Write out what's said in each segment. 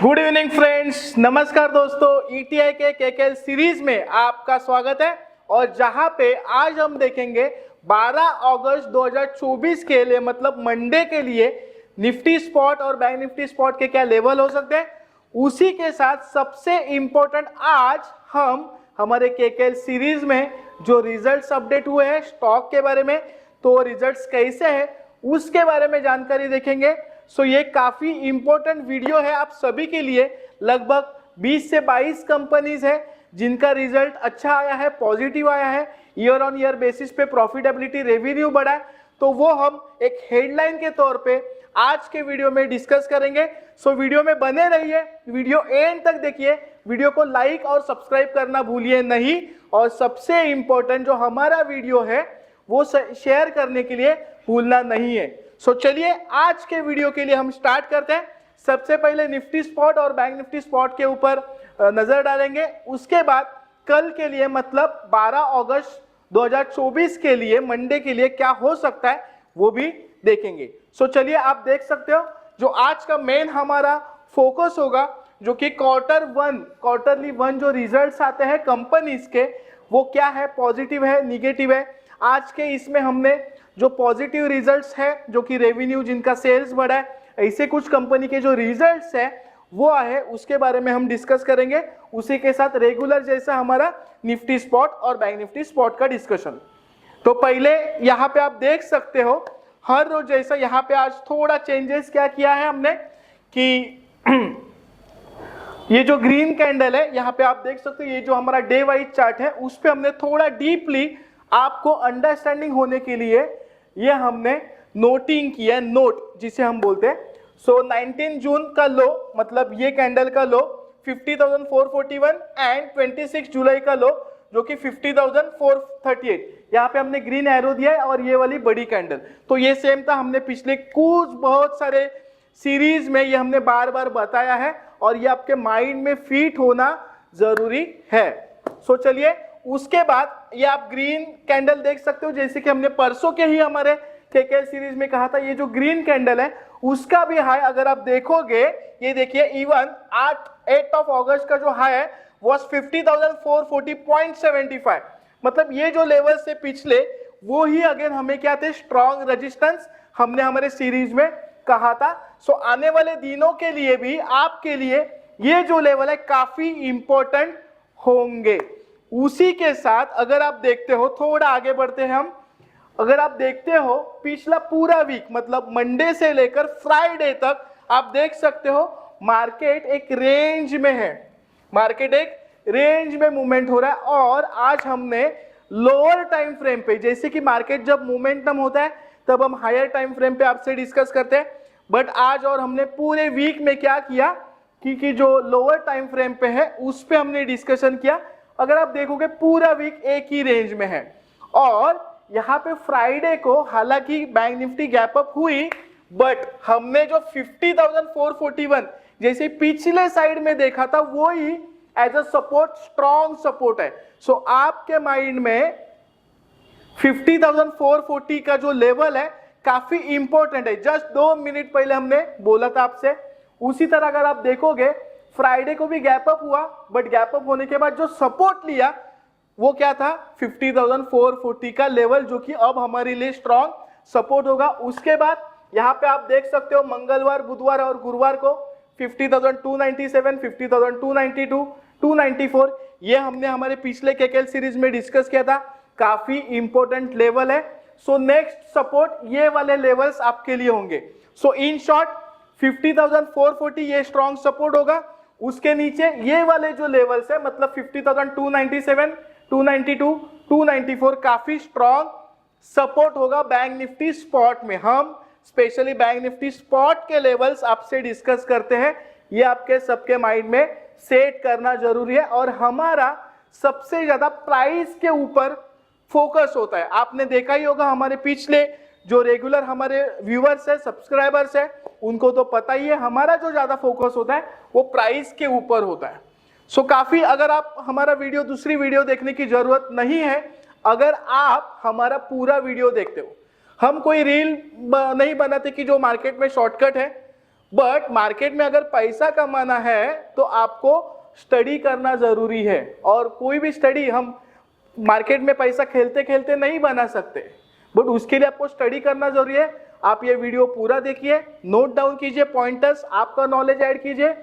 Good evening friends, नमस्कार दोस्तों। ETI के केकेएल सीरीज में आपका स्वागत है। और जहां पे आज हम देखेंगे 12 अगस्त 2024 के लिए मतलब मंडे के लिए निफ्टी स्पॉट और बैंक निफ्टी स्पॉट के क्या लेवल हो सकते हैं। उसी के साथ सबसे इंपॉर्टेंट आज हम हमारे केकेएल सीरीज में जो रिजल्ट्स अपडेट हुए हैं स्टॉक के बारे में, तो रिजल्ट्स कैसे हैं उसके बारे में जानकारी देखेंगे। सो ये काफी इंपॉर्टेंट वीडियो है आप सभी के लिए। लगभग 20 से 22 कंपनीज है जिनका रिजल्ट अच्छा आया है, पॉजिटिव आया है, ईयर ऑन ईयर बेसिस पे प्रॉफिटेबिलिटी रेवेन्यू बढ़ा है, तो वो हम एक हेडलाइन के तौर पे आज के वीडियो में डिस्कस करेंगे। सो वीडियो में बने रहिए, वीडियो एंड तक देखिए, वीडियो को लाइक और सब्सक्राइब करना भूलिए नहीं, और सबसे इंपॉर्टेंट जो हमारा वीडियो है वो शेयर करने के लिए भूलना नहीं है। सो चलिए आज के वीडियो के लिए हम स्टार्ट करते हैं। सबसे पहले निफ्टी स्पॉट और बैंक निफ्टी स्पॉट के ऊपर नजर डालेंगे, उसके बाद कल के लिए मतलब 12 अगस्त 2024 के लिए मंडे के लिए क्या हो सकता है वो भी देखेंगे। सो चलिए आप देख सकते हो जो आज का मेन हमारा फोकस होगा जो कि क्वार्टरली वन जो रिजल्ट्स आते हैं कंपनीज के वो क्या है, पॉजिटिव है, निगेटिव है। आज के इसमें हमने जो पॉजिटिव रिजल्ट्स है जो कि रेवेन्यू जिनका सेल्स बढ़ा है, ऐसे कुछ कंपनी के जो रिजल्ट्स है वो आए उसके बारे में हम डिस्कस करेंगे। उसी के साथ रेगुलर जैसा हमारा निफ्टी स्पॉट और बैंक निफ्टी स्पॉट का डिस्कशन। तो पहले यहाँ पे आप देख सकते हो हर रोज जैसा यहाँ पे आज थोड़ा चेंजेस क्या किया है हमने कि ये जो ग्रीन कैंडल है यहाँ पे आप देख सकते हो, ये जो हमारा डे वाइज चार्ट है उस पे हमने थोड़ा डीपली आपको अंडरस्टैंडिंग होने के लिए ये हमने नोटिंग किया, नोट जिसे हम बोलते हैं। सो 19 जून का लो मतलब ये कैंडल का लो 50,441 एंड 26 जुलाई का लो जो कि 50,438, यहाँ पे हमने ग्रीन एरो दिया है। और ये वाली बड़ी कैंडल तो ये सेम था, हमने पिछले कुछ बहुत सारे सीरीज में ये हमने बार बार बताया है और ये आपके माइंड में फिट होना जरूरी है। सो चलिए उसके बाद ये आप ग्रीन कैंडल देख सकते हो, जैसे कि हमने परसों के ही हमारे केकेएल सीरीज में कहा था, ये जो ग्रीन कैंडल है उसका भी हाई अगर आप देखोगे, ये देखिए इवन 8 अगस्त का जो हाई है वो 50,440.75, मतलब ये जो लेवल से पिछले वो ही अगेन हमें क्या थे, स्ट्रॉन्ग रेजिस्टेंस हमने हमारे सीरीज में कहा था। सो आने वाले दिनों के लिए भी आपके लिए ये जो लेवल है काफी इंपॉर्टेंट होंगे। उसी के साथ अगर आप देखते हो, थोड़ा आगे बढ़ते हैं हम, अगर आप देखते हो पिछला पूरा वीक मतलब मंडे से लेकर फ्राइडे तक आप देख सकते हो मार्केट एक रेंज में है, मार्केट एक रेंज में मूवमेंट हो रहा है। और आज हमने लोअर टाइम फ्रेम पे, जैसे कि मार्केट जब मोमेंटम होता है तब हम हायर टाइम फ्रेम पे आपसे डिस्कस करते हैं, बट आज और हमने पूरे वीक में क्या किया कि जो लोअर टाइम फ्रेम पे है उस पे हमने डिस्कशन किया। अगर आप देखोगे पूरा वीक एक ही रेंज में है। और यहाँ पे फ्राइडे को हालांकि बैंक निफ्टी गैप अप हुई, बट हमने जो 50,441 जैसे पिछले साइड में देखा था वो ही as a support, strong support है। सो आपके माइंड में 50,440 का जो लेवल है काफी इंपॉर्टेंट है। जस्ट 2 मिनट पहले हमने बोला था आपसे। उसी तरह अगर आप देखोगे फ्राइडे को भी गैप अप हुआ, बट गैप अप होने के बाद जो सपोर्ट लिया वो क्या था, 50,440 का लेवल, जो कि अब हमारे लिए स्ट्रॉन्ग सपोर्ट होगा। उसके बाद यहाँ पे आप देख सकते हो मंगलवार, बुधवार और गुरुवार को 50,297, 50,292, 294 ये हमने हमारे पिछले केकेएल सीरीज में डिस्कस किया था, काफी इंपॉर्टेंट लेवल है। सो नेक्स्ट सपोर्ट ये वाले लेवल्स आपके लिए होंगे। सो इन शॉर्ट 50,440 ये स्ट्रॉन्ग सपोर्ट होगा। उसके नीचे ये वाले जो लेवल्स है मतलब 50,297, 292, 294 काफी स्ट्रॉन्ग सपोर्ट होगा बैंक निफ्टी स्पॉट में। हम स्पेशली बैंक निफ्टी स्पॉट के लेवल्स आपसे डिस्कस करते हैं, ये आपके सबके माइंड में सेट करना जरूरी है। और हमारा सबसे ज्यादा प्राइस के ऊपर फोकस होता है। आपने देखा ही होगा हमारे पिछले जो रेगुलर हमारे व्यूअर्स है, सब्सक्राइबर्स है, उनको तो पता ही है हमारा जो ज्यादा फोकस होता है वो प्राइस के ऊपर होता है। सो काफी अगर आप हमारा वीडियो, दूसरी वीडियो देखने की जरूरत नहीं है अगर आप हमारा पूरा वीडियो देखते हो। हम कोई रील नहीं बनाते कि जो मार्केट में शॉर्टकट है, बट मार्केट में अगर पैसा कमाना है तो आपको स्टडी करना जरूरी है, और कोई भी स्टडी हम मार्केट में पैसा खेलते खेलते नहीं बना सकते, बट उसके लिए आपको स्टडी करना जरूरी है। आप ये वीडियो पूरा देखिए, नोट डाउन कीजिए पॉइंटर्स, आपका नॉलेज ऐड कीजिए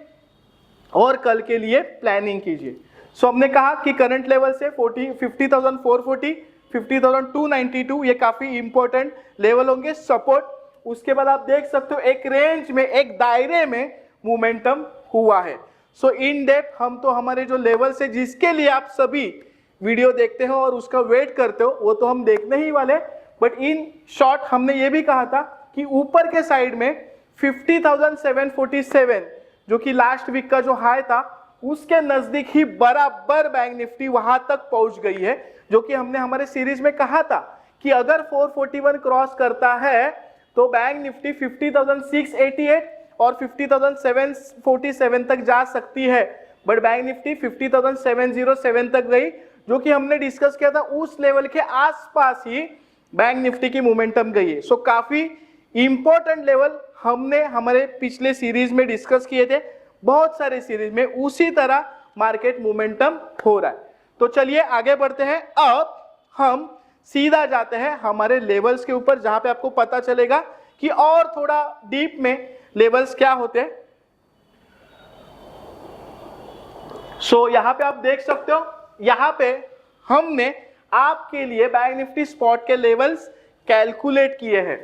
और कल के लिए प्लानिंग कीजिए। सो हमने कहा कि करंट लेवल से 50,440, 50,292 ये काफी इंपॉर्टेंट लेवल होंगे सपोर्ट। उसके बाद आप देख सकते हो एक रेंज में, एक दायरे में मोमेंटम हुआ है। सो इन डेप्थ हम तो हमारे जो लेवल से जिसके लिए आप सभी वीडियो देखते हो और उसका वेट करते हो वो तो हम देखने ही वाले, बट इन शॉर्ट हमने ये भी कहा था कि ऊपर के साइड में 50,747 जो कि लास्ट वीक का जो हाई था उसके नजदीक ही बराबर बैंक निफ्टी वहां तक पहुंच गई है, जो कि हमने हमारे सीरीज में कहा था कि अगर 441 क्रॉस करता है तो बैंक निफ्टी 50,688 और 50,747 तक जा सकती है, बट बैंक निफ्टी 50,707 तक गई, जो कि हमने डिस्कस किया था उस लेवल के आसपास ही बैंक निफ्टी की मोमेंटम गई है। सो काफी इंपॉर्टेंट लेवल हमने हमारे पिछले सीरीज में डिस्कस किए थे, बहुत सारे सीरीज में उसी तरह मार्केट मोमेंटम हो रहा है। तो चलिए आगे बढ़ते हैं, अब हम सीधा जाते हैं हमारे लेवल्स के ऊपर, जहां पे आपको पता चलेगा कि और थोड़ा डीप में लेवल्स क्या होते हैं। सो यहां पे आप देख सकते हो, यहां पे हमने आपके लिए बैंक निफ्टी स्पॉट के लेवल्स कैलकुलेट किए हैं,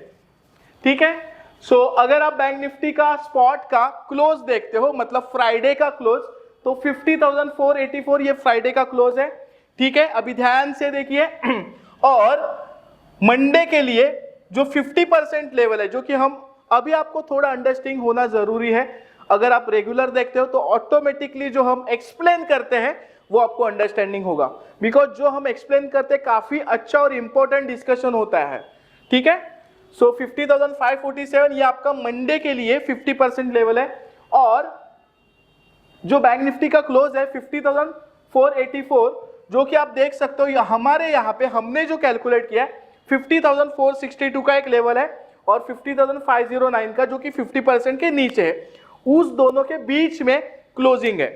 ठीक है। सो अगर आप बैंक निफ्टी का स्पॉट का क्लोज देखते हो, मतलब फ्राइडे का क्लोज, तो 50,484 ये फ्राइडे का क्लोज है, ठीक है। अभी ध्यान से देखिए, और मंडे के लिए जो 50% लेवल है, जो कि हम अभी आपको थोड़ा अंडरस्टैंडिंग होना जरूरी है, अगर आप रेगुलर देखते हो तो ऑटोमेटिकली जो हम एक्सप्लेन करते हैं वो आपको अंडरस्टैंडिंग होगा, बिकॉज जो हम एक्सप्लेन करते हैं काफी अच्छा और इंपॉर्टेंट डिस्कशन होता है, ठीक है। सो 50,547 ये आपका मंडे के लिए 50% लेवल है, और जो बैंक निफ्टी का क्लोज है 50,484, जो कि आप देख सकते हो हमारे यहाँ पे हमने जो कैलकुलेट किया है 50,462 का एक लेवल है और 50,509 का, जो कि 50% के नीचे है, उस दोनों के बीच में क्लोजिंग है।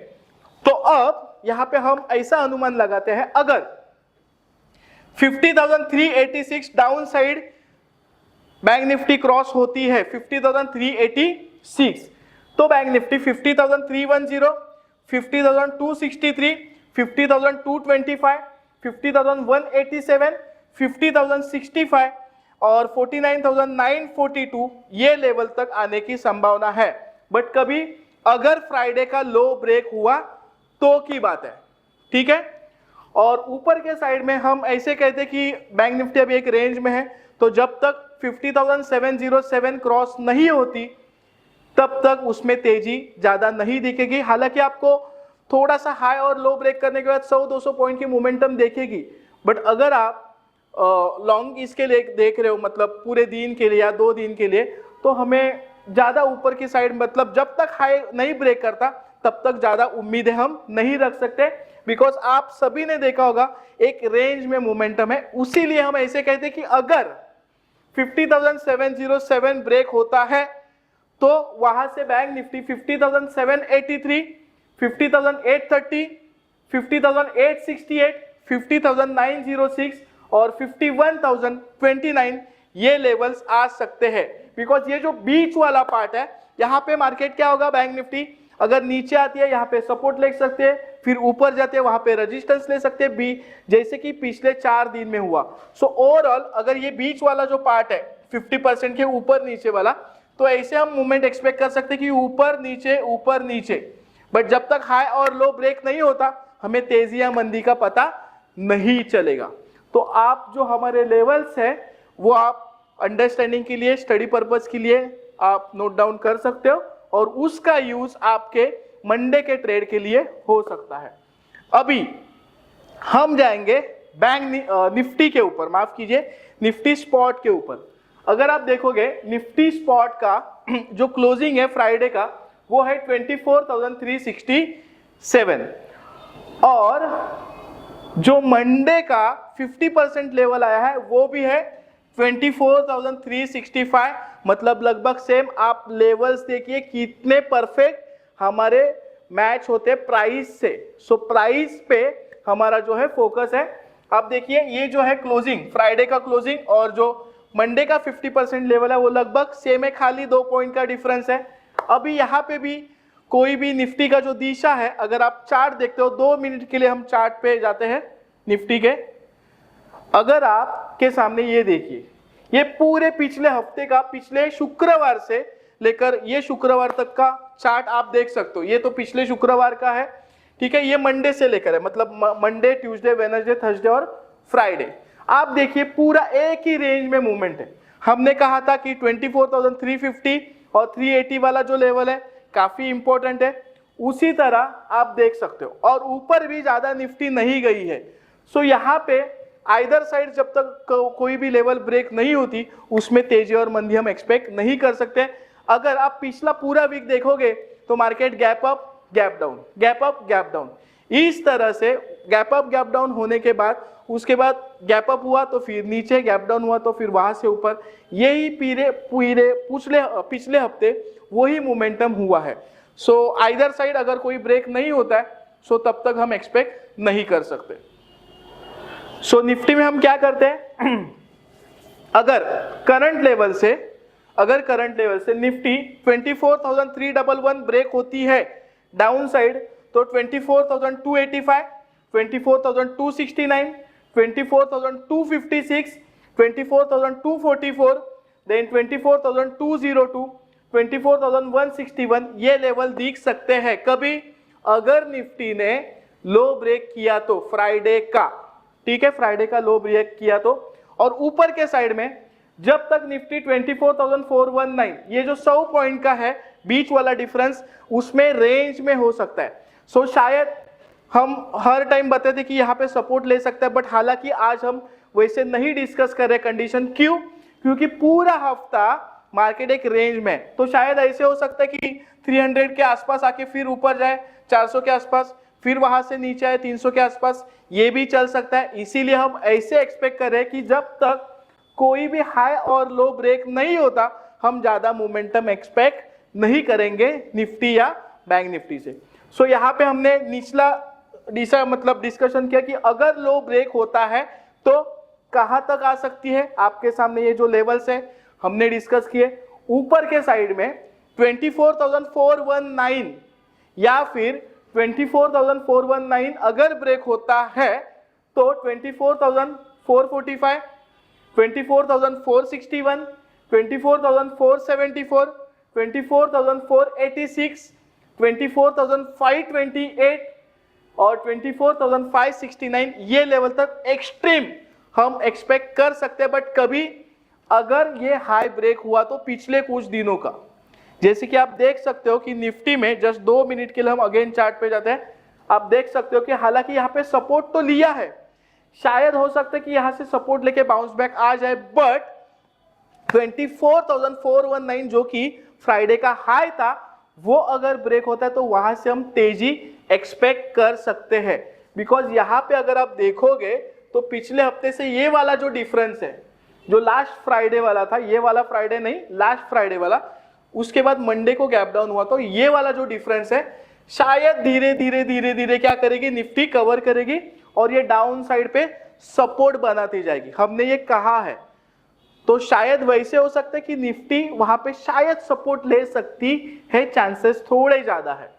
तो अब यहां पे हम ऐसा अनुमान लगाते हैं, अगर 50,386 down side bank Nifty cross होती है 50,386, तो बैंक निफ्टी 50,310, 50,263, 50,225, 50,187, 50,065 और 49,942 ये लेवल तक आने की संभावना है। बट कभी अगर फ्राइडे का लो ब्रेक हुआ तो की बात है, ठीक है। और ऊपर के साइड में हम ऐसे कहते हैं कि बैंक निफ्टी अभी एक रेंज में है, तो जब तक 50,707 क्रॉस नहीं होती तब तक उसमें तेजी ज्यादा नहीं दिखेगी। हालांकि आपको थोड़ा सा हाई और लो ब्रेक करने के बाद 100-200 पॉइंट की मोमेंटम देखेगी, बट अगर आप लॉन्ग इसके लिए देख रहे हो, मतलब पूरे दिन के लिए या 2 दिन के लिए, तो हमें ज्यादा ऊपर की साइड, मतलब जब तक हाई नहीं ब्रेक करता तब तक ज्यादा उम्मीदें हम नहीं रख सकते, बिकॉज आप सभी ने देखा होगा एक रेंज में मोमेंटम है। उसीलिए हम ऐसे कहते हैं कि अगर 50,707 ब्रेक होता है तो वहां से बैंक निफ्टी 50,783, 50,830, 50,868, 50,906 और 51,029 ये लेवल्स आ सकते हैं, बिकॉज ये जो बीच वाला पार्ट है, यहाँ पे मार्केट क्या होगा, बैंक निफ्टी अगर नीचे आती है यहाँ पे सपोर्ट ले सकते हैं, फिर ऊपर जाते हैं वहां पे रेजिस्टेंस ले सकते हैं, बी जैसे कि पिछले 4 दिन में हुआ। सो ओवरऑल अगर ये बीच वाला जो पार्ट है 50% के ऊपर नीचे वाला, तो ऐसे हम मूवमेंट एक्सपेक्ट कर सकते हैं कि ऊपर नीचे, बट जब तक हाई और लो ब्रेक नहीं होता हमें तेजी या मंदी का पता नहीं चलेगा। तो आप जो हमारे लेवल्स है वो आप अंडरस्टैंडिंग के लिए, स्टडी पर्पस के लिए आप नोट डाउन कर सकते हो, और उसका यूज आपके मंडे के ट्रेड के लिए हो सकता है। अभी हम जाएंगे बैंक निफ्टी के ऊपर, माफ कीजिए निफ्टी स्पॉट के ऊपर। अगर आप देखोगे निफ्टी स्पॉट का जो क्लोजिंग है फ्राइडे का वो है 24,367, और जो मंडे का 50% लेवल आया है वो भी है 24,365, मतलब लगभग सेम। आप लेवल्स देखिए कितने परफेक्ट हमारे मैच होते प्राइस से। सो प्राइस पे हमारा जो है फोकस है। अब देखिए ये जो है क्लोजिंग, फ्राइडे का क्लोजिंग और जो मंडे का 50% लेवल है वो लगभग सेम है, खाली 2 पॉइंट का डिफरेंस है। अभी यहाँ पे भी कोई भी निफ्टी का जो दिशा है, अगर आप चार्ट देखते हो, 2 मिनट के लिए हम चार्ट पे जाते हैं निफ्टी के। अगर आपके सामने ये देखिए, ये पूरे पिछले हफ्ते का, पिछले शुक्रवार से लेकर ये शुक्रवार तक का चार्ट आप देख सकते हो। ये तो पिछले शुक्रवार का है, ठीक है। ये मंडे से लेकर है, मतलब मंडे, ट्यूसडे, वेडनेसडे, थर्सडे और फ्राइडे। आप देखिए पूरा एक ही रेंज में मूवमेंट है। हमने कहा था कि 24,350 और 380 वाला जो लेवल है काफी इंपॉर्टेंट है, उसी तरह आप देख सकते हो। और ऊपर भी ज्यादा निफ्टी नहीं गई है। सो यहाँ पे आइदर साइड जब तक कोई भी लेवल ब्रेक नहीं होती, उसमें तेजी और मंदी हम एक्सपेक्ट नहीं कर सकते। अगर आप पिछला पूरा वीक देखोगे तो market gap up gap down, gap up gap down, इस तरह से गैप अप गैप डाउन होने के बाद, उसके बाद गैप अप हुआ तो फिर नीचे, गैप डाउन हुआ तो फिर वहां से ऊपर, यही पिछले हफ्ते वही मोमेंटम हुआ है। सो आइदर साइड अगर कोई ब्रेक नहीं होता है, सो तब तक हम एक्सपेक्ट नहीं कर सकते। सो निफ्टी में हम क्या करते हैं, अगर करंट लेवल से निफ्टी 24,311 ब्रेक होती है डाउन साइड, तो 24,285, 24,269, 24,256, 24,244, देन 24,202, 24,161 ये लेवल दिख सकते हैं। कभी अगर निफ्टी ने लो ब्रेक किया तो फ्राइडे का, ठीक है, फ्राइडे का लो ब्रेक किया तो, और ऊपर के साइड में जब तक निफ्टी 24,419, ये जो 100 पॉइंट का है बीच वाला डिफरेंस, उसमें रेंज में हो सकता है। सो शायद हम हर टाइम बताते थे कि यहाँ पे सपोर्ट ले सकता है, बट हालांकि आज हम वैसे नहीं डिस्कस कर रहे कंडीशन। क्यों? क्योंकि पूरा हफ्ता मार्केट एक रेंज में, तो शायद ऐसे हो सकता है कि 300 के आसपास आके फिर ऊपर जाए, 400 के आसपास, फिर वहां से नीचे आए 300 के आसपास, ये भी चल सकता है। इसीलिए हम ऐसे एक्सपेक्ट कर रहे हैं कि जब तक कोई भी हाई और लो ब्रेक नहीं होता, हम ज्यादा मोमेंटम एक्सपेक्ट नहीं करेंगे निफ्टी या बैंक निफ्टी से। सो यहाँ पे हमने निचला डिस्कशन किया कि अगर लो ब्रेक होता है तो कहां तक आ सकती है। आपके सामने ये जो लेवल्स है हमने डिस्कस किए। ऊपर के साइड में 24,419 या फिर 24,419 अगर ब्रेक होता है तो 24,445, 24,461, 24,474, 24,486, 24,528 और 24,569 ये लेवल तक एक्सट्रीम हम एक्सपेक्ट कर सकते हैं। बट कभी अगर ये हाई ब्रेक हुआ तो पिछले कुछ दिनों का, जैसे कि आप देख सकते हो कि निफ्टी में जस्ट 2 मिनट के लिए हम अगेन चार्ट पे जाते हैं, आप देख सकते हो कि हालांकि यहाँ पे सपोर्ट तो लिया है, शायद हो सकता है कि यहां से सपोर्ट लेके बाउंस बैक आ जाए, बट 24,419 जो कि फ्राइडे का हाई था, वो अगर ब्रेक होता है तो वहां से हम तेजी एक्सपेक्ट कर सकते हैं। बिकॉज यहां पे अगर आप देखोगे तो पिछले हफ्ते से ये वाला जो डिफरेंस है, जो लास्ट फ्राइडे वाला था, ये वाला फ्राइडे नहीं, लास्ट फ्राइडे वाला, उसके बाद मंडे को गैप डाउन हुआ, तो ये वाला जो डिफरेंस है शायद धीरे धीरे क्या करेगी, निफ्टी कवर करेगी और ये डाउन साइड पे सपोर्ट बनाती जाएगी। हमने ये कहा है, तो शायद वैसे हो सकता है कि निफ्टी वहां पे शायद सपोर्ट ले सकती है, चांसेस थोड़े ज्यादा है,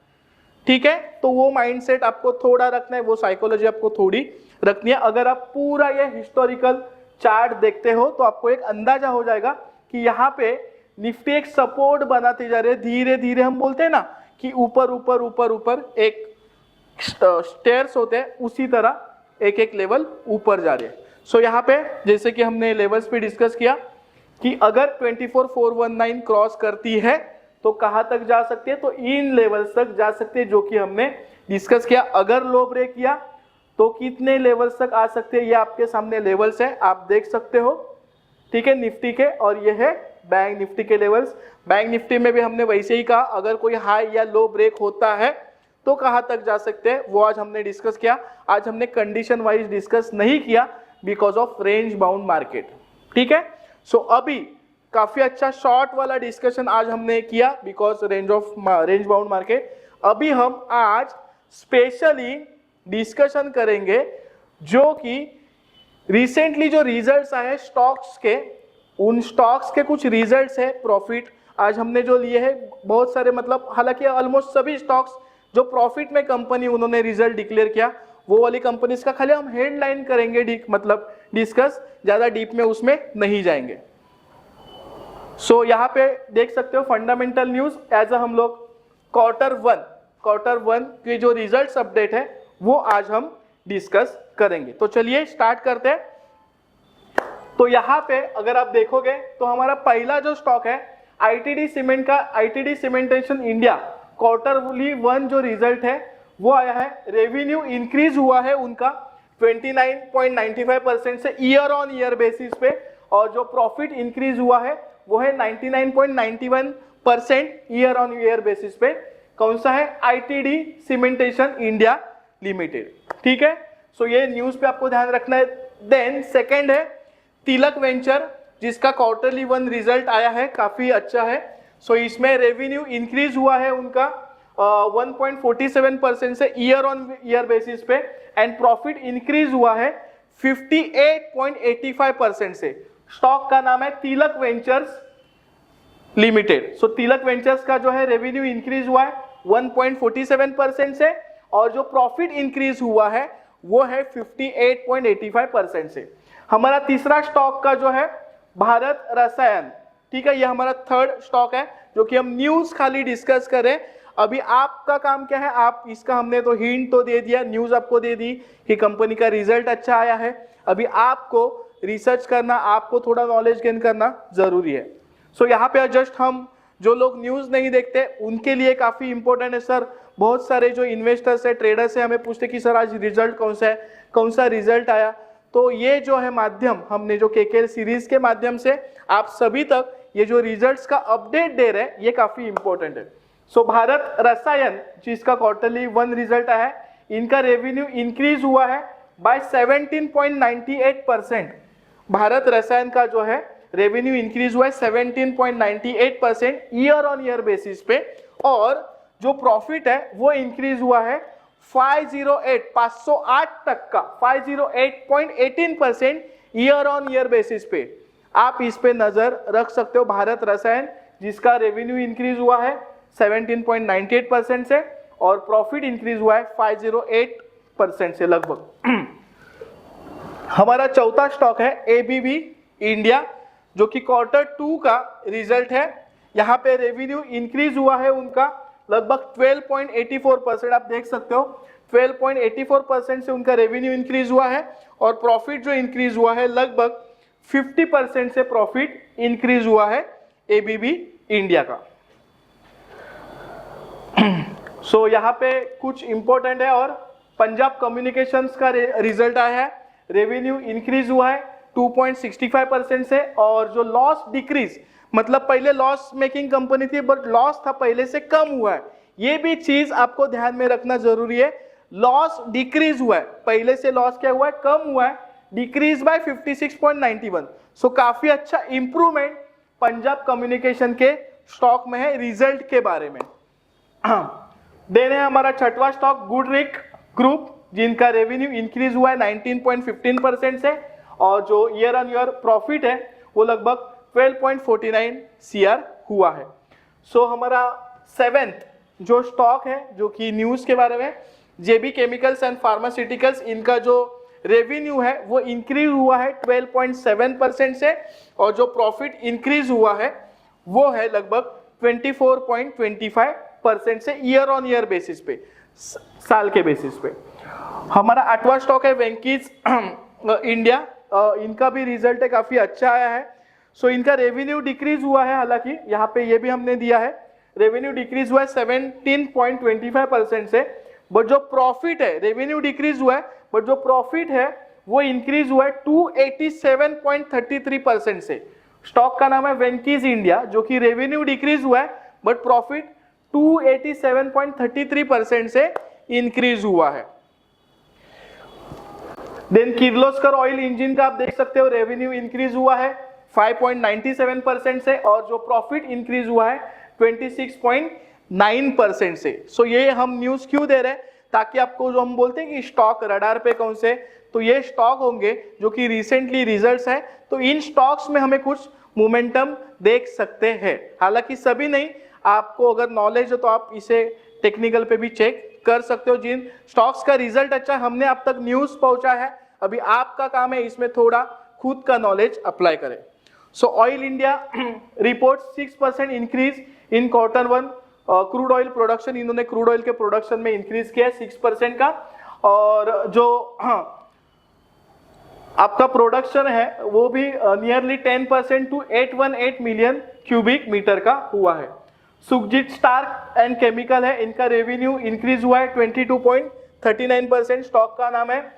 ठीक है। तो वो माइंडसेट आपको थोड़ा रखना है, वो साइकोलॉजी आपको थोड़ी रखनी है। अगर आप पूरा ये हिस्टोरिकल चार्ट देखते हो तो आपको एक अंदाजा हो जाएगा कि यहाँ पे निफ्टी एक सपोर्ट बनाती जा रही है, धीरे धीरे। हम बोलते हैं ना कि ऊपर ऊपर ऊपर ऊपर एक स्टेयर्स होते हैं, उसी तरह एक एक लेवल ऊपर जा रहे हैं। सो यहाँ पे जैसे कि हमने लेवल्स पे डिस्कस किया कि अगर 24,419 क्रॉस करती है तो कहाँ तक जा सकती है, तो इन लेवल्स तक जा सकती है, जो कि हमने डिस्कस किया। अगर लो ब्रेक किया तो कितने लेवल्स तक आ सकते हैं, ये आपके सामने लेवल्स है, आप देख सकते हो, ठीक है, निफ्टी के। और ये है बैंक निफ्टी के लेवल्स। बैंक निफ्टी में भी हमने वैसे ही कहा, अगर कोई हाई या लो ब्रेक होता है तो कहां तक जा सकते हैं, वो आज हमने डिस्कस किया। आज हमने कंडीशन वाइज डिस्कस नहीं किया because of range bound market, ठीक है। सो अभी काफी अच्छा शॉर्ट वाला डिस्कशन आज हमने किया बिकॉज रेंज बाउंड मार्केट। अभी हम आज स्पेशली डिस्कशन करेंगे जो कि रिसेंटली जो रिजल्ट्स आए स्टॉक्स के, उन स्टॉक्स के कुछ रिजल्ट्स है प्रॉफिट आज हमने जो लिए हैं बहुत सारे, मतलब हालांकि ऑलमोस्ट सभी स्टॉक्स जो प्रॉफिट में कंपनी उन्होंने रिजल्ट डिक्लेयर किया वो वाली कंपनीज का खाली हम हेडलाइन करेंगे, मतलब डिस्कस, ज्यादा डीप में उसमें नहीं जाएंगे। सो यहाँ पे देख सकते हो फंडामेंटल न्यूज एज अ हम लोग क्वार्टर वन के जो रिजल्ट्स अपडेट है वो आज हम डिस्कस करेंगे। तो चलिए स्टार्ट करते हैं। तो यहाँ पे अगर आप देखोगे तो हमारा पहला जो स्टॉक है आईटीडी सीमेंट का, आईटीडी सीमेंटेशन इंडिया Q1 जो रिजल्ट है वो आया है। रेवेन्यू इंक्रीज हुआ है उनका 29.95% से ईयर ऑन ईयर बेसिस पे, और जो प्रॉफिट इंक्रीज हुआ है वो है 99.91% ईयर ऑन ईयर बेसिस पे। कौन सा है? ITD cementation India limited. ठीक है, सो ये न्यूज पे आपको ध्यान रखना है। देन सेकंड है तिलक वेंचर जिसका Q1 रिजल्ट आया है, काफी अच्छा है। सो इसमें रेवेन्यू इंक्रीज हुआ है उनका 1.47% से ईयर ऑन ईयर बेसिस पे, एंड प्रॉफिट इंक्रीज हुआ है 58.85% से। स्टॉक का नाम है तिलक वेंचर्स लिमिटेड। सो तिलक वेंचर्स का जो है रेवेन्यू इंक्रीज हुआ है 1.47% से, और जो प्रॉफिट इंक्रीज हुआ है वो है 58.85% से। हमारा तीसरा स्टॉक का जो है भारत रसायन, ठीक है, ये हमारा थर्ड स्टॉक है जो कि हम न्यूज खाली डिस्कस करें। अभी आपका काम क्या है, आप इसका हमने तो हिंट तो दे दिया, न्यूज आपको दे दी कि कंपनी का रिजल्ट अच्छा आया है। अभी आपको रिसर्च करना, आपको थोड़ा नॉलेज गेन करना जरूरी है। सो यहाँ पे जस्ट हम जो लोग न्यूज नहीं देखते उनके लिए काफी इंपॉर्टेंट है सर। बहुत सारे जो इन्वेस्टर्स है, ट्रेडर्स है, हमें पूछते कि सर आज रिजल्ट कौन सा है, कौन सा रिजल्ट आया। तो ये जो है माध्यम हमने जो केकेएल सीरीज के माध्यम से आप सभी तक ये जो रिजल्ट्स का अपडेट दे रहे हैं ये काफी इंपॉर्टेंट है। सो भारत रसायन जिसका Q1 रिजल्ट आया है, इनका रेवेन्यू इंक्रीज हुआ है बाय 17.98%। भारत रसायन का जो है रेवेन्यू इंक्रीज हुआ है 17.98% ईयर ऑन ईयर बेसिस पे, और जो प्रॉफिट है वो इंक्रीज हुआ है 508 तक का 508.18% ईयर ऑन ईयर बेसिस पे। आप इस पे नजर रख सकते हो। भारत रसायन जिसका रेवेन्यू इंक्रीज हुआ है 17.98% से, और प्रॉफिट इंक्रीज हुआ है 508% से लगभग। हमारा चौथा स्टॉक है एबीबी इंडिया जो कि Q2 का रिजल्ट है। यहाँ पे रेवेन्यू इंक्रीज हुआ है उनका लगभग 12.84%। आप देख सकते हो 12.84% से उनका रेवेन्यू इंक्रीज हुआ है, और प्रॉफिट जो इंक्रीज हुआ है लगभग 50% से प्रॉफिट इंक्रीज हुआ है एबीबी इंडिया का। सो यहाँ पे कुछ इंपॉर्टेंट है, और पंजाब कम्युनिकेशंस का रिजल्ट आया है। रेवेन्यू इंक्रीज हुआ है 2.65% से, और जो लॉस डिक्रीज, मतलब पहले लॉस मेकिंग कंपनी थी बट लॉस था पहले से कम हुआ है। ये भी चीज आपको ध्यान में रखना जरूरी है। लॉस डिक्रीज हुआ है, पहले से लॉस क्या हुआ है, कम हुआ है, डिक्रीज बाय 56.91। सो काफी अच्छा इंप्रूवमेंट पंजाब कम्युनिकेशन के स्टॉक में है रिजल्ट के बारे में। देन है हमारा छठवां स्टॉक गुडरिक ग्रुप जिनका रेवेन्यू इंक्रीज हुआ है 19.15% से, और जो ईयर ऑन ईयर प्रॉफिट है वो लगभग 12.49 CR हुआ है। सो हमारा सेवेंथ जो स्टॉक है जो कि न्यूज के बारे में, जेबी केमिकल्स एंड फार्मास्यूटिकल्स, इनका जो रेवेन्यू है वो इंक्रीज हुआ है 12.7% से, और जो प्रॉफिट इंक्रीज हुआ है वो है लगभग 24.25% से ईयर ऑन ईयर बेसिस पे, साल के बेसिस पे। हमारा आठवां स्टॉक है वेंकीज इंडिया, इनका भी रिजल्ट है काफी अच्छा आया है। सो इनका रेवेन्यू डिक्रीज हुआ है, हालांकि यहाँ पे ये भी हमने दिया है, रेवेन्यू डिक्रीज हुआ है 17.25% से, बट जो प्रॉफिट है, रेवेन्यू डिक्रीज हुआ है बट जो प्रॉफिट है वो इंक्रीज हुआ है 287.33% से। स्टॉक का नाम है वेंकीज इंडिया जो कि रेवेन्यू डिक्रीज हुआ है बट प्रॉफिट 287.33% से इंक्रीज हुआ है। देन किर्लोस्कर ऑयल इंजन का आप देख सकते हो रेवेन्यू इंक्रीज हुआ है 5.97% से, और जो प्रॉफिट इंक्रीज हुआ है 26.9% से। सो ये हम न्यूज क्यों दे रहे हैं, ताकि आपको जो हम बोलते हैं कि स्टॉक रडार पे कौन से, तो ये स्टॉक होंगे जो कि रिसेंटली रिजल्ट्स है, तो इन स्टॉक्स में हमें कुछ मोमेंटम देख सकते हैं। हालांकि सभी नहीं, आपको अगर नॉलेज हो तो आप इसे टेक्निकल पे भी चेक कर सकते हो। जिन स्टॉक्स का रिजल्ट अच्छा हमने अब तक न्यूज पहुंचा है, अभी आपका काम है इसमें थोड़ा खुद का नॉलेज अप्लाई करें। सो oil India report 6% increase in Q1 crude oil production, इन्होंने क्रूड ऑयल के प्रोडक्शन में इंक्रीज किया 6% का, और जो आपका प्रोडक्शन है वो भी nearly 10% to 818 million cubic metre का हुआ है। सुखजीत स्टार्क एंड केमिकल है, इनका रेवेन्यू इंक्रीज हुआ है 22.39%, स्टॉक का नाम है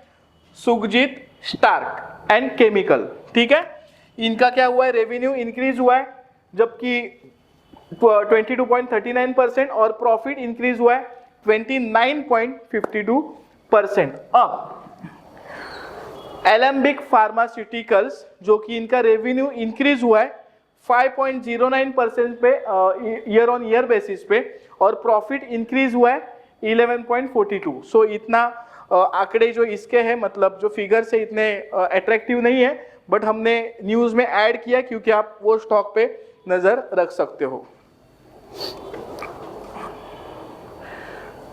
सुखजीत स्टार्क एंड केमिकल, ठीक है। इनका क्या हुआ है, रेवेन्यू इंक्रीज हुआ है जबकि 22.39%, और प्रॉफिट इंक्रीज हुआ है 29.52%। अब एलेम्बिक फार्मास्यूटिकल्स, जो कि इनका रेवेन्यू इंक्रीज हुआ है 5.09% पे ईयर ऑन ईयर बेसिस पे, और प्रॉफिट इंक्रीज हुआ है 11.42। सो इतना आंकड़े जो इसके हैं, मतलब जो फिगर्स है इतने अट्रैक्टिव नहीं है, बट हमने न्यूज में ऐड किया क्योंकि आप वो स्टॉक पे नजर रख सकते हो।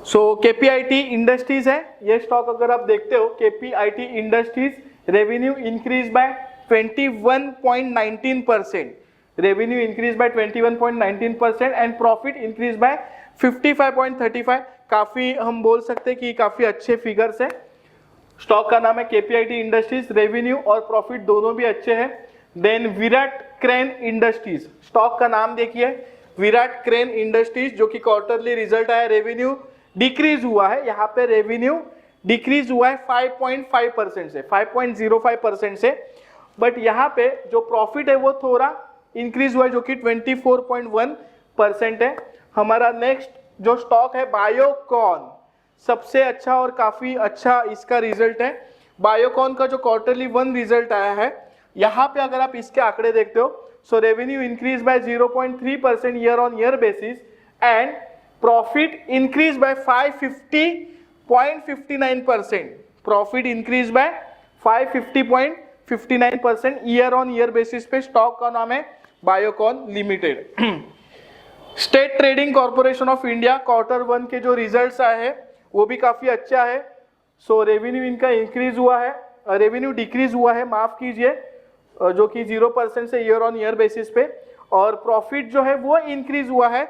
सो केपीआईटी इंडस्ट्रीज है, ये स्टॉक अगर आप देखते हो, KPIT industries revenue increase bye 21.19%, revenue increase bye 21.19% and profit increase bye 55.35। काफी हम बोल सकते हैं कि काफी अच्छे फिगर्स है। स्टॉक का नाम है केपीआईटी इंडस्ट्रीज, रेवेन्यू और प्रॉफिट दोनों भी अच्छे हैं। Then Virat crane industries, stock का नाम देखिए विराट क्रेन इंडस्ट्रीज, जो कि क्वार्टरली रिजल्ट आया, रेवेन्यू डिक्रीज हुआ है, यहाँ पे रेवेन्यू डिक्रीज हुआ है 5.5% से 5.05% से, बट यहाँ पे जो प्रॉफिट है वो थोड़ा इंक्रीज हुआ है जो कि 24.1% है। हमारा नेक्स्ट जो स्टॉक है बायोकॉन, सबसे अच्छा और काफी अच्छा इसका रिजल्ट है। बायोकॉन का जो क्वार्टरली 1 रिजल्ट आया है, यहाँ पे अगर आप इसके आंकड़े देखते हो, so revenue increase by 0.3% year on year basis and profit increase by 550.59%, profit increase by 550.59% year on year basis पे। स्टॉक का नाम है Biocon limited. State trading corporation of India, Q1 के जो रिजल्ट्स आए हैं वो भी काफी अच्छा है। सो रेवेन्यू इनका इंक्रीज हुआ है, रेवेन्यू डिक्रीज हुआ है, माफ कीजिए, जो कि 0% से ईयर ऑन ईयर बेसिस पे, और प्रॉफिट जो है वो इंक्रीज हुआ है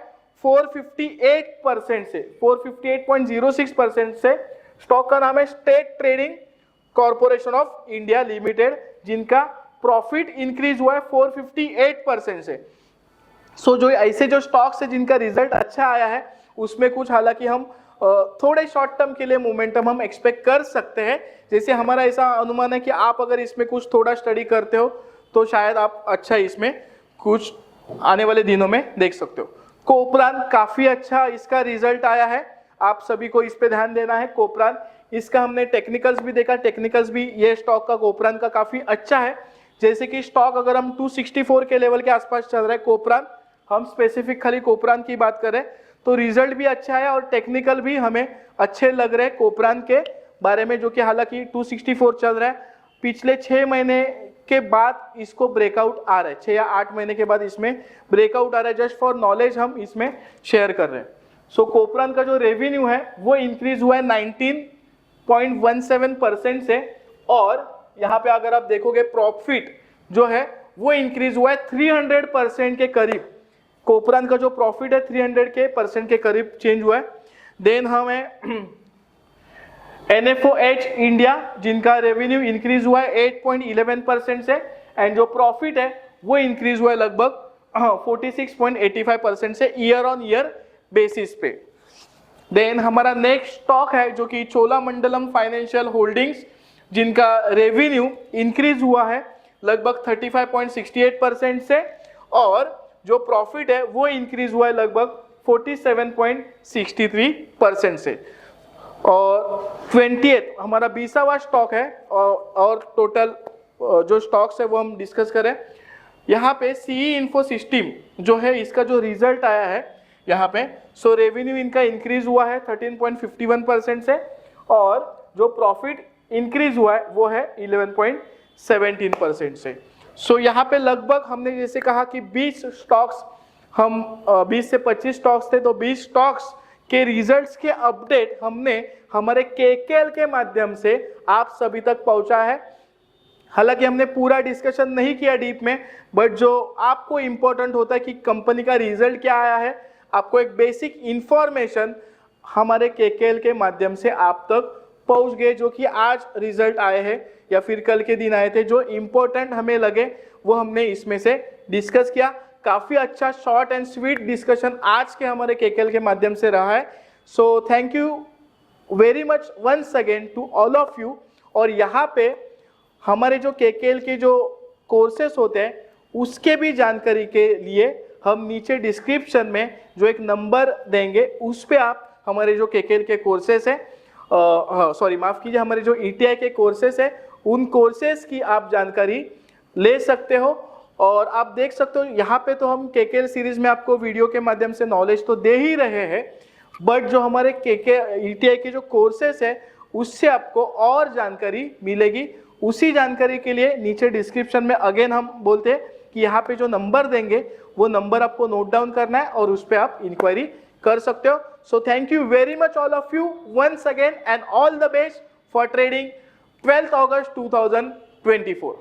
458% से 458.06% से। स्टॉक का नाम है state trading corporation of India limited, जिनका प्रॉफिट इंक्रीज हुआ है 458% से। सो जो ऐसे जो स्टॉक्स है जिनका रिजल्ट अच्छा आया है, उसमें कुछ हालांकि हम थोड़े शॉर्ट टर्म के लिए मोमेंटम हम एक्सपेक्ट कर सकते हैं। जैसे हमारा ऐसा अनुमान है कि आप अगर इसमें कुछ थोड़ा स्टडी करते हो तो शायद आप अच्छा इसमें कुछ आने वाले दिनों में देख सकते हो। कोपरान, काफी अच्छा इसका रिजल्ट आया है, आप सभी को इस पे ध्यान देना है। कोपरान, इसका हमने टेक्निकल्स भी देखा, टेक्निकल्स भी ये स्टॉक का कोपरान का काफी अच्छा है। जैसे कि स्टॉक अगर हम 264 के लेवल के आसपास चल रहा है कोपरान, हम स्पेसिफिक खाली कोपरान की बात करें तो रिजल्ट भी अच्छा है और टेक्निकल भी हमें अच्छे लग रहे हैं कोपरान के बारे में, जो कि हालांकि 264 चल रहा है। पिछले 6 महीने के बाद इसको ब्रेकआउट आ रहा है, 6 या 8 महीने के बाद इसमें ब्रेकआउट आ रहा है। जस्ट फॉर नॉलेज हम इसमें शेयर कर रहे हैं। सो कोपरान का जो रेवेन्यू है वो इंक्रीज हुआ है 19.17% से, और यहाँ पे अगर आप देखोगे प्रॉफिट जो है वो इंक्रीज हुआ है 300% के करीब। कोपरान का जो प्रॉफिट है 300% के करीब चेंज हुआ है। देन हमें NFOH इंडिया, जिनका रेवेन्यू इंक्रीज हुआ है 8.11% से, एंड जो प्रॉफिट है वो इंक्रीज हुआ है लगभग 46.85% से ईयर ऑन ईयर बेसिस पे। देन हमारा नेक्स्ट स्टॉक है जो कि चोलामंडलम फाइनेंशियल होल्डिंग्स, जिनका रेवेन्यू इंक्रीज हुआ है लगभग 35.68% से, और जो प्रॉफिट है वो इंक्रीज हुआ है लगभग 47.63% से। और 20th हमारा 20वां स्टॉक है, और टोटल जो स्टॉक्स है वो हम डिस्कस करें यहाँ पे सीई इन्फो सिस्टम जो है इसका जो रिजल्ट आया है यहाँ पे, सो रेवेन्यू इनका इंक्रीज हुआ है 13.51% से, और जो प्रॉफिट इंक्रीज हुआ है वो है 11.17% से। सो यहाँ पे लगभग हमने जैसे कहा कि 20 स्टॉक्स, हम 20 से 25 स्टॉक्स थे, तो 20 स्टॉक्स के रिजल्ट्स के अपडेट हमने हमारे केकेएल के माध्यम से आप सभी तक पहुंचा है। हालांकि हमने पूरा डिस्कशन नहीं किया डीप में, बट जो आपको इंपॉर्टेंट होता है कि कंपनी का रिजल्ट क्या आया है, आपको एक बेसिक इंफॉर्मेशन हमारे केकेएल के माध्यम से आप तक पहुंच गए, जो कि आज रिजल्ट आए हैं या फिर कल के दिन आए थे, जो इंपॉर्टेंट हमें लगे वो हमने इसमें से डिस्कस किया। काफी अच्छा शॉर्ट एंड स्वीट डिस्कशन आज के हमारे केकेएल के माध्यम से रहा है। So thank you very much once again to all of you. और यहाँ पे हमारे जो केकेएल के जो कोर्सेस होते हैं उसके भी जानकारी के लिए हम नीचे डिस्क्रिप्शन में जो एक नंबर देंगे उस पे आप हमारे जो केकेएल के कोर्सेस है, सॉरी माफ कीजिए, हमारे जो ईटीआई के कोर्सेस है उन कोर्सेस की आप जानकारी ले सकते हो। और आप देख सकते हो यहाँ पे तो हम केकेएल सीरीज में आपको वीडियो के माध्यम से नॉलेज तो दे ही रहे हैं, बट जो हमारे ईटीआई के जो कोर्सेस है उससे आपको और जानकारी मिलेगी। उसी जानकारी के लिए नीचे डिस्क्रिप्शन में अगेन हम बोलते हैं कि यहाँ पे जो नंबर देंगे वो नंबर आपको नोट डाउन करना है और उस पर आप इंक्वायरी कर सकते हो। So thank you very much all of you once again and all the best for trading 12 August 2024।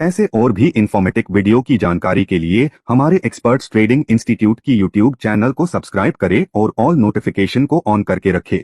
ऐसे और भी इंफॉर्मेटिव वीडियो की जानकारी के लिए हमारे एक्सपर्ट्स ट्रेडिंग इंस्टीट्यूट की यूट्यूब चैनल को सब्सक्राइब करें और ऑल नोटिफिकेशन को ऑन करके रखें।